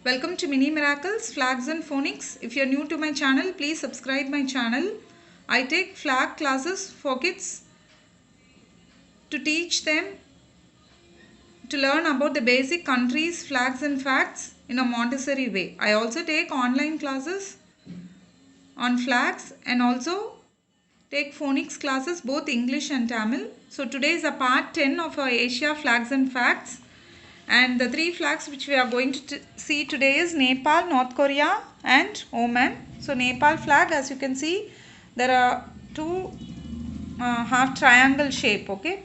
Welcome to Mini Miracles, Flags and Phonics. If you're new to my channel, please subscribe my channel. I take flag classes for kids to teach them to learn about the basic countries, flags and facts in a Montessori way. I also take online classes on flags and also take phonics classes both English and Tamil. So today is a part 10 of our Asia flags and facts. And the three flags which we are going to see today is Nepal, North Korea and Oman. So Nepal flag, as you can see, there are two half triangle shape, okay,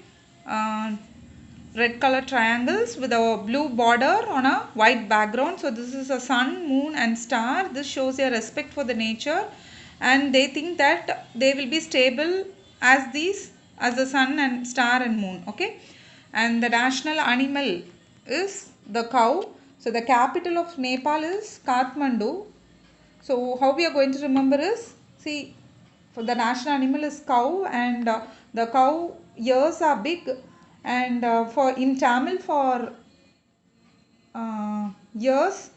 red color triangles with a blue border on a white background. So this is a sun, moon and star. This shows their respect for the nature, and they think that they will be stable as the sun and star and moon, okay. And the national animal is the cow. So the capital of Nepal is Kathmandu. So how we are going to remember is, see, for the national animal is cow, and the cow ears are big, and for in Tamil for ears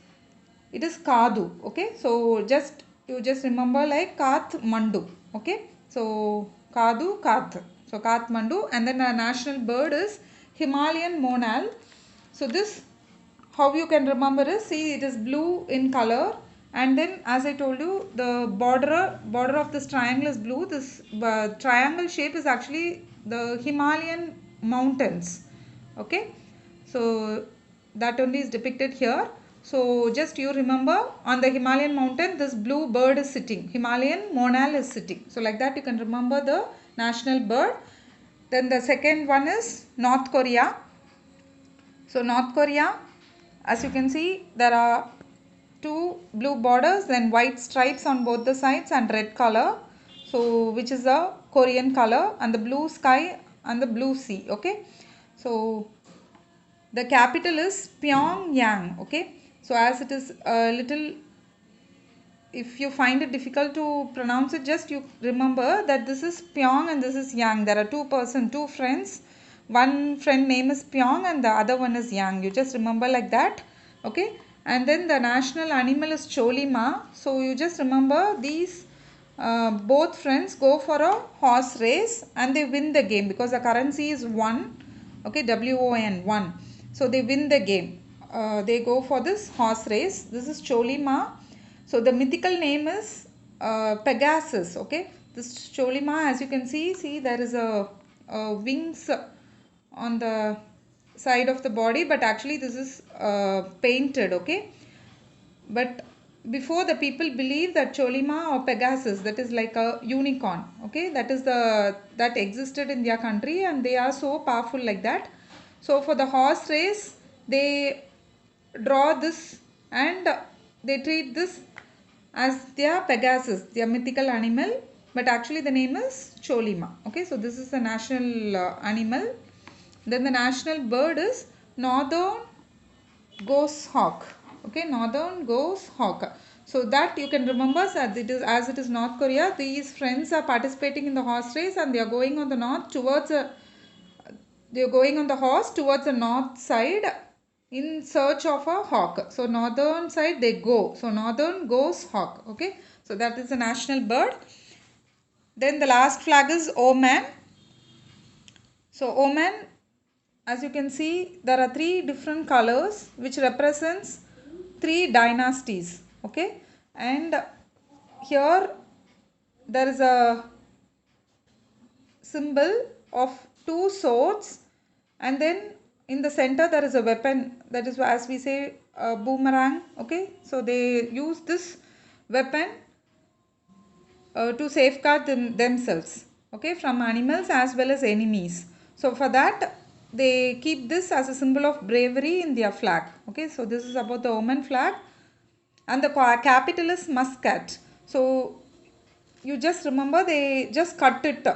it is Kadu, okay. So you just remember like Kathmandu, okay. So Kadu, Kath. So Kathmandu, and then the national bird is Himalayan monal. So this, how you can remember is, see, it is blue in color, and then as I told you, the border of this triangle is blue. This triangle shape is actually the Himalayan mountains, okay. So that only is depicted here. So just you remember, on the Himalayan mountain this blue bird is sitting, Himalayan monal is sitting. So like that you can remember the national bird. Then the second one is North Korea. So North Korea, as you can see, there are two blue borders, then white stripes on both the sides and red color, so which is the Korean color, and the blue sky and the blue sea, okay. So the capital is Pyongyang, okay. So as it is a little, if you find it difficult to pronounce it, just you remember that this is Pyong and this is Yang. There are two friends. One friend name is Pyong and the other one is Yang. You just remember like that, okay. And then the national animal is Cholima. So you just remember these both friends go for a horse race and they win the game because the currency is won, okay, WON, won. So they win the game. They go for this horse race. This is Cholima. So the mythical name is Pegasus, okay. This Cholima, as you can see there is a wings on the side of the body, but actually this is painted, okay. But before, the people believe that Cholima or Pegasus, that is like a unicorn, okay, that existed in their country, and they are so powerful like that. So for the horse race, they draw this and they treat this as their Pegasus, their mythical animal, but actually the name is Cholima, okay. So this is the national animal. Then the national bird is northern goshawk, okay, northern goshawk. So that you can remember, as it is North Korea, these friends are participating in the horse race and they are going on the horse towards the north side in search of a hawk. So northern side they go. So northern goes hawk, okay. So that is the national bird. Then the last flag is Oman. So Oman, as you can see, there are three different colors which represents three dynasties, okay. And here there is a symbol of two swords, and then in the center there is a weapon, that is, as we say, a boomerang, okay. So they use this weapon to safeguard themselves, okay, from animals as well as enemies. So for that they keep this as a symbol of bravery in their flag, okay. So this is about the Oman flag, and the capital is Muscat. So you just remember, they just cut it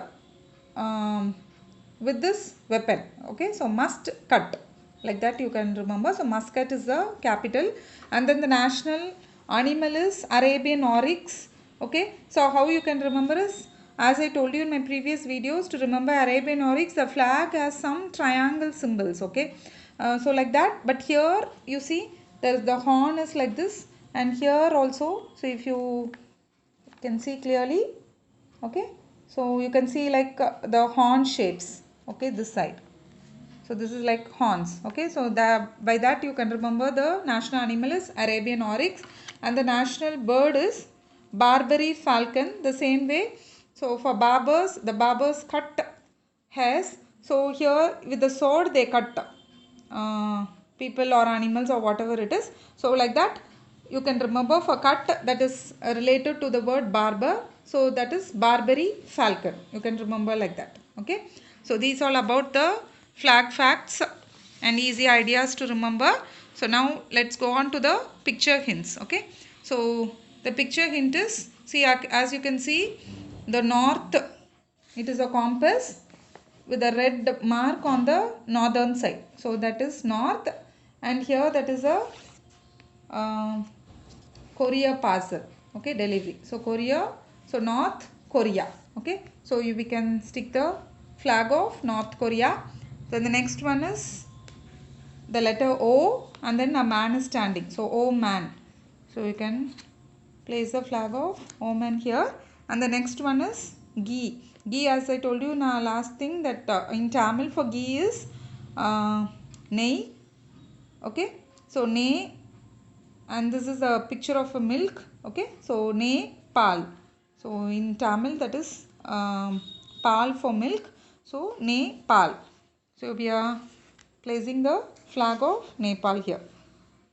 with this weapon, okay. So must cut, like that you can remember. So Muscat is the capital, and then the national animal is Arabian oryx, okay. So how you can remember is, as I told you in my previous videos, to remember Arabian oryx, the flag has some triangle symbols, okay. So like that, but here you see There is the horn is like this, and here also, so if you can see clearly, okay, so you can see like the horn shapes, okay, this side. So this is like horns, okay. So by that you can remember the national animal is Arabian oryx, and the national bird is Barbary falcon. The same way, so for barbers, the barbers cut hairs. So here with the sword they cut people or animals or whatever it is. So like that you can remember for cut, that is related to the word barber. So that is Barbary falcon. You can remember like that, okay. So these all about the flag facts and easy ideas to remember. So now let's go on to the picture hints, okay. So the picture hint is, see, as you can see, the north, it is a compass with a red mark on the northern side. So that is north, and here that is a uh, Korea parcel, okay, delivery. So Korea, so North Korea, okay. So we can stick the flag of North Korea. Then the next one is the letter O, and then a man is standing. So O man. So you can place the flag of O man here. And the next one is Gi. Gi, as I told you in our last thing, that in Tamil for Gi is Nei. Okay. So Nei, and this is a picture of a milk, okay. So Nepal, so in Tamil that is pal for milk, so Nepal. So we are placing the flag of Nepal here.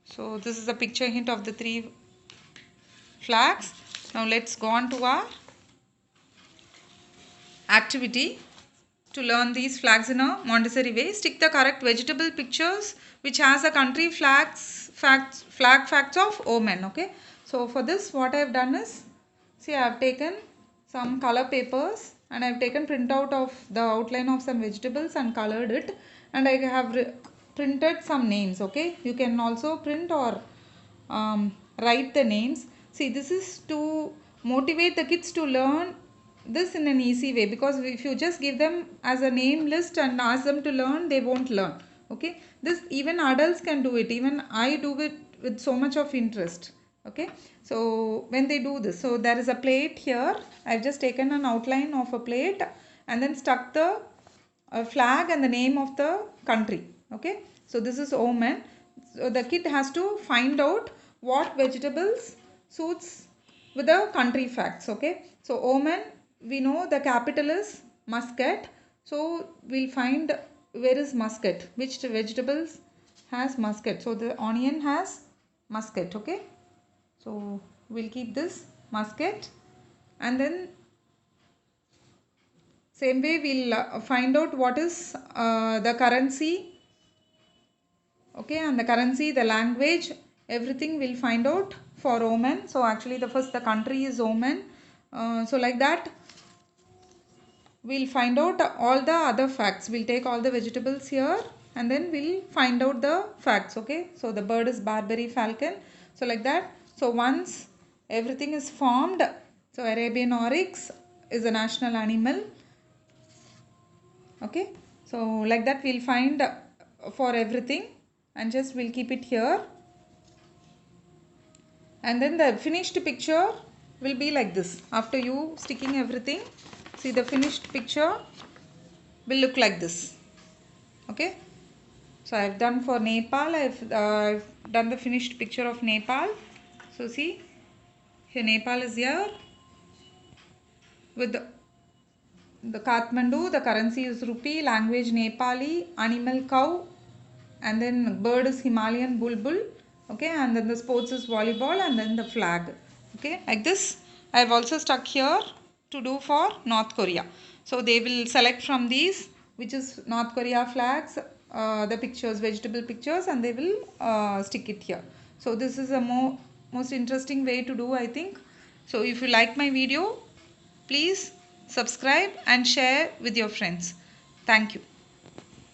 So this is a picture hint of the three flags. Now let's go on to our activity. To learn these flags in a Montessori way, stick the correct vegetable pictures which has a country flag facts of Oman, okay. So for this, what I have done is, see, I have taken some color papers and I have taken printout of the outline of some vegetables and colored it, and I have printed some names, okay. You can also print or write the names. See, this is to motivate the kids to learn this in an easy way, because if you just give them as a name list and ask them to learn, they won't learn, okay. This even adults can do it, even I do it with so much of interest, okay. So when they do this, so there is a plate here. I've just taken an outline of a plate and then stuck the flag and the name of the country, okay. So this is Oman. So the kid has to find out what vegetables suits with the country facts, okay. So Oman, we know the capital is Muscat. So we'll find where is Muscat, which vegetables has Muscat. So the onion has Muscat, okay. So we'll keep this Muscat, and then same way we'll find out what is the currency, okay, and the currency, the language, everything we'll find out for Oman. So actually the country is Oman. So like that we'll find out all the other facts. We'll take all the vegetables here and then we'll find out the facts, okay. So the bird is Barbary falcon. So like that, so once everything is formed, so Arabian oryx is a national animal, okay. So like that we'll find for everything, and just we'll keep it here, and then the finished picture will be like this. After you sticking everything, see, the finished picture will look like this, okay. So I've done for Nepal, I've done the finished picture of Nepal. So see, here Nepal is here with the Kathmandu, the currency is rupee, language Nepali, animal cow, and then bird is Himalayan bulbul, okay, and then the sports is volleyball, and then the flag, okay. Like this I have also stuck here to do for North Korea. So they will select from these which is North Korea flags, the pictures, vegetable pictures, and they will stick it here. So this is a most interesting way to do, I think. So if you like my video, please subscribe and share with your friends. Thank you.